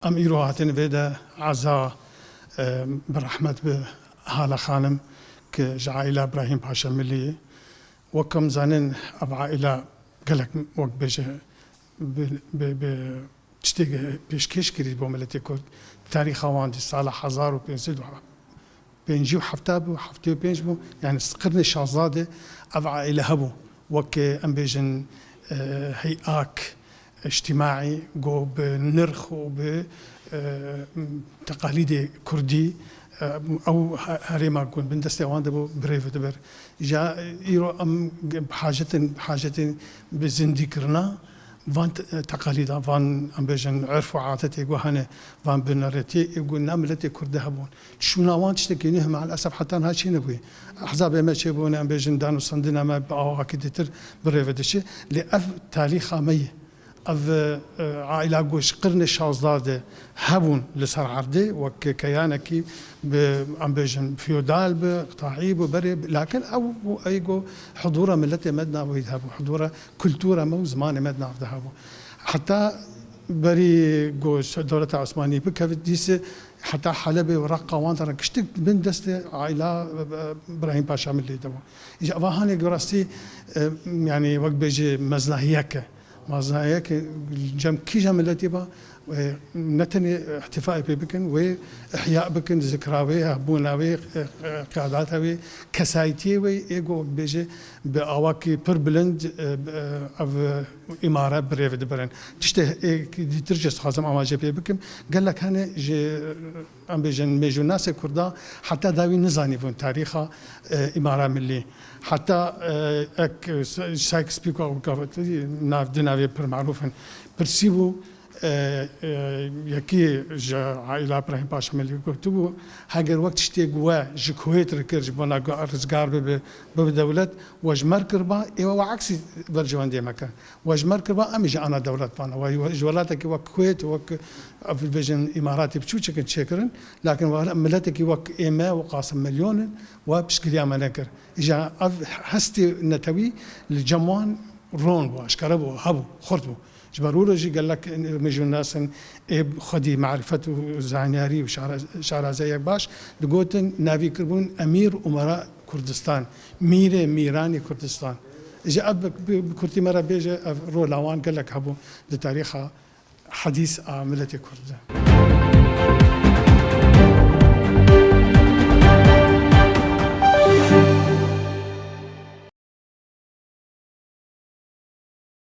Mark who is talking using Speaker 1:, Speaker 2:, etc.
Speaker 1: ام ایرو هاتن ویدا عزا برحمت به حال خانم که جعائله ابراهیم پاشا ملی وكم زانن اب عائله قالك وقت بيجي تشتيق بيشكيش كريد بو ملتي كرد تاريخ واندي صالح هزار وبينزيد بينجي وحفتاب وحفتي وبينج بو يعني قرن الشهزاده اب عائله هبو وك ام بيجن هيئاك اجتماعي جو بنرخ وبتقاليد كردي او هريما كون بندستي وانده بو بريف دبر جا يرو ام بحاجه بزندي كرنا فان تقاليد فان ام بيجن عرفوا عاتتي وهنا فان بنرتي يقول ناملتي كرد هبون شو نوان تشتكينه مع الاسف حتى هادشي نبوي احزاب ما شيبون ام بيجن دانو صندنا ما باو اكيد بريف دشي لاف تاريخ ميه اف عائله جوش قرن الشهزاده هبون لسر عرضي وكيانكي ام بيجن فيودال بقطاعي بري لكن او ايجو حضوره ملتي مدنا ويذهبوا حضوره كلتوره مو زمان مدنا وذهبوا حتى بري جوش الدوله العثمانيه بكفديس حتى حلبي ورقه وانتر كشتك بن دست عائله ابراهيم باشا ملي دو اجا هاني جراستي يعني وقت بيجي مزنهيك مازايك جم كي جم التي با نتني احتفاء بكن واحياء بكن ذكراوي هبوناوي قعداتوي كسايتي وي ايجو بيجي باواكي بربلند اف اماره بريف دبرن تشته دي ترجس خازم اما جي بكم قال لك انا جي ام بيجن ميجو ناس كردا حتى داوي نزاني فون تاريخها اماره ملي حتى اك سايكس بيكو ناف دناوي بر معروفن برسيبو يكي عائله ابراهيم باشا ملي كتبوا هاجر وقت اشتيقوا جكويت ركرج بنا رزقار بدولت وجمر كربا ايوا وعكسي برجوان دي مكان وجمر كربا امجي انا دولت بانا وجولاتك وكويت وك في الفيجن اماراتي بتشوتش كنت شكرا لكن ملتك وك ايما وقاسم مليون وبشكل يا منكر اجا هستي نتوي الجموان رون واشكربو هبو خرطبو جبرولوجي قال لك ميجو الناس خدي معرفته زانياري وشعر زيك باش دقوتن نافي كربون امير امراء كردستان ميراني كردستان اجا اب كرتي مره بيجا رو لاوان قال لك هبو لتاريخها حديث ملتي كرد